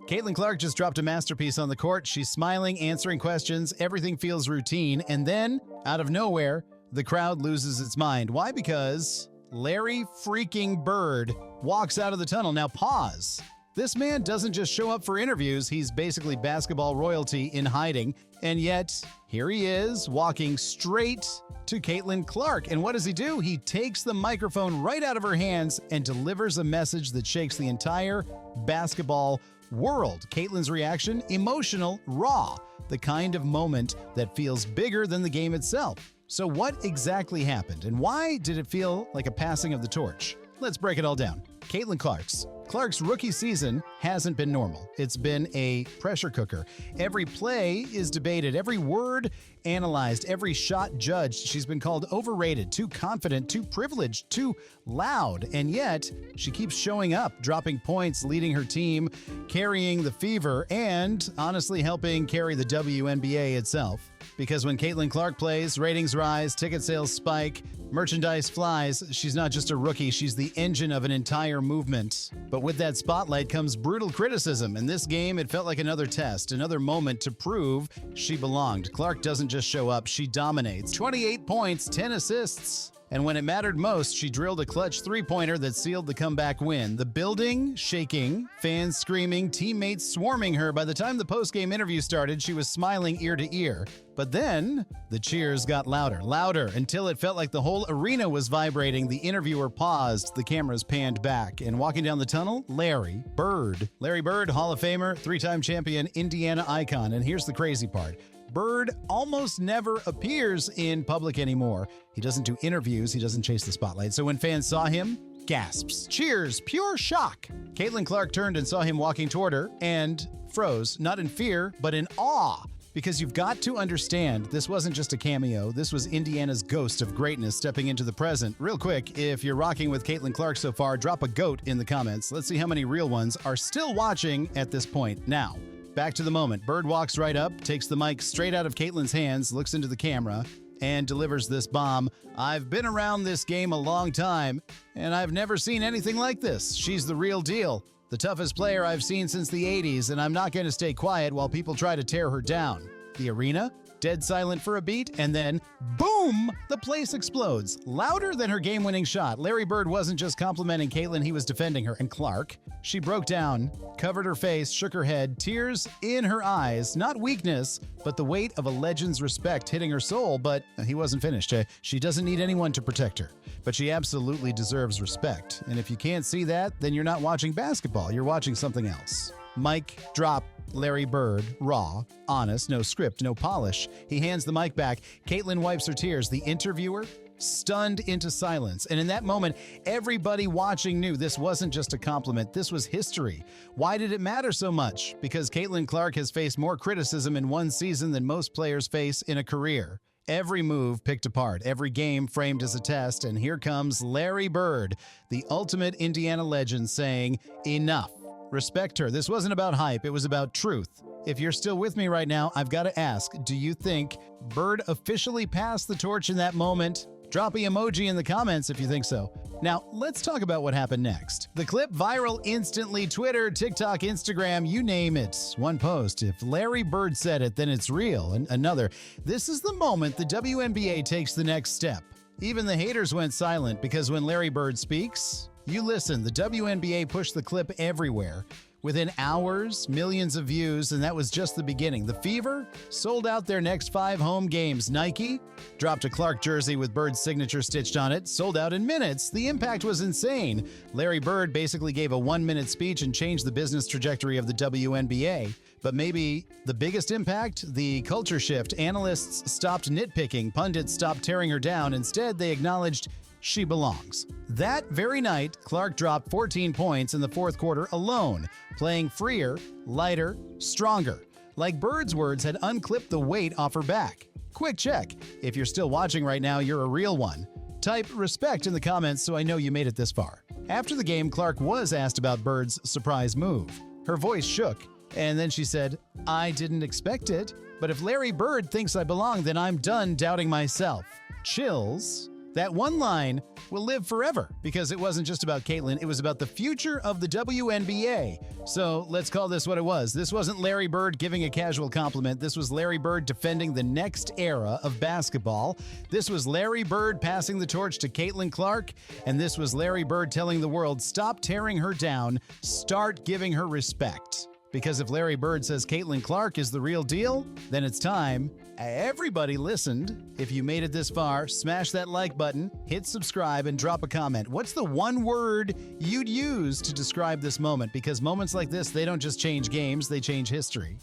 Caitlin Clark just dropped a masterpiece on the court. She's smiling, answering questions. Everything feels routine. And then, out of nowhere, the crowd loses its mind. Why? Because Larry freaking Bird walks out of the tunnel. Now, pause. This man doesn't just show up for interviews. He's basically basketball royalty in hiding. And yet, here he is, walking straight to Caitlin Clark. And what does he do? He takes the microphone right out of her hands and delivers a message that shakes the entire basketball world. Caitlin's reaction? Emotional, raw. The kind of moment that feels bigger than the game itself. So what exactly happened? And why did it feel like a passing of the torch? Let's break it all down. Caitlin Clark's rookie season hasn't been normal. It's been a pressure cooker. Every play is debated, every word analyzed, every shot judged. She's been called overrated, too confident, too privileged, too loud. And yet, she keeps showing up, dropping points, leading her team, carrying the fever, and honestly helping carry the WNBA itself. Because when Caitlin Clark plays, ratings rise, ticket sales spike, merchandise flies. She's not just a rookie, she's the engine of an entire movement. But with that spotlight comes brutal criticism. In this game, it felt like another test, another moment to prove she belonged. Clark doesn't just show up, she dominates. 28 points, 10 assists. And when it mattered most, she drilled a clutch three-pointer that sealed the comeback win. The building shaking, fans screaming, teammates swarming her. By the time the postgame interview started, she was smiling ear to ear. But then, the cheers got louder, until it felt like the whole arena was vibrating. The interviewer paused, the cameras panned back, and walking down the tunnel, Larry Bird. Larry Bird, Hall of Famer, three-time champion, Indiana icon. And here's the crazy part. Bird almost never appears in public anymore. He doesn't do interviews, he doesn't chase the spotlight. So when fans saw him, gasps, cheers, pure shock. Caitlin Clark turned and saw him walking toward her and froze, not in fear, but in awe. Because you've got to understand, this wasn't just a cameo. This was Indiana's ghost of greatness stepping into the present. Real quick, if you're rocking with Caitlin Clark so far, drop a GOAT in the comments. Let's see how many real ones are still watching at this point. Now, back to the moment. Bird walks right up, takes the mic straight out of Caitlin's hands, looks into the camera, and delivers this bomb. I've been around this game a long time, and I've never seen anything like this. She's the real deal. The toughest player I've seen since the 80s, and I'm not going to stay quiet while people try to tear her down. The arena, dead silent for a beat, and then, boom, the place explodes. Louder than her game-winning shot. Larry Bird wasn't just complimenting Caitlin, he was defending her. And Clark, she broke down, covered her face, shook her head, tears in her eyes. Not weakness, but the weight of a legend's respect hitting her soul. But he wasn't finished. She doesn't need anyone to protect her. But she absolutely deserves respect. And if you can't see that, then you're not watching basketball. You're watching something else. Mic drop. Larry Bird, raw, honest, no script, no polish. He hands the mic back. Caitlin wipes her tears. The interviewer, stunned into silence. And in that moment, everybody watching knew this wasn't just a compliment. This was history. Why did it matter so much? Because Caitlin Clark has faced more criticism in one season than most players face in a career. Every move picked apart, every game framed as a test, and here comes Larry Bird, the ultimate Indiana legend, saying, enough. Respect her. This wasn't about hype, it was about truth. If you're still with me right now, I've got to ask, do you think Bird officially passed the torch in that moment? Drop an emoji in the comments if you think so. Now, let's talk about what happened next. The clip viral instantly. Twitter, TikTok, Instagram, you name it. One post. If Larry Bird said it, then it's real. And another. This is the moment the WNBA takes the next step. Even the haters went silent because when Larry Bird speaks, you listen. The WNBA pushed the clip everywhere. Within hours, millions of views, and that was just the beginning. The Fever sold out their next 5 home games. Nike dropped a Clark jersey with Bird's signature stitched on it, sold out in minutes. The impact was insane. Larry Bird basically gave a 1-minute speech and changed the business trajectory of the WNBA. But maybe the biggest impact, the culture shift. Analysts stopped nitpicking, pundits stopped tearing her down. Instead, they acknowledged she belongs. That very night, Clark dropped 14 points in the fourth quarter alone, playing freer, lighter, stronger. Like Bird's words had unclipped the weight off her back. Quick check. If you're still watching right now, you're a real one. Type respect in the comments so I know you made it this far. After the game, Clark was asked about Bird's surprise move. Her voice shook, and then she said, I didn't expect it, but if Larry Bird thinks I belong, then I'm done doubting myself. Chills That one line will live forever because it wasn't just about Caitlyn, it was about the future of the WNBA. So let's call this what it was. This wasn't Larry Bird giving a casual compliment. This was Larry Bird defending the next era of basketball. This was Larry Bird passing the torch to Caitlyn Clark. And this was Larry Bird telling the world, stop tearing her down, start giving her respect. Because if Larry Bird says Caitlyn Clark is the real deal, then it's time. Everybody listened. If you made it this far, smash that like button, hit subscribe, and drop a comment. What's the one word you'd use to describe this moment? Because moments like this, they don't just change games, they change history.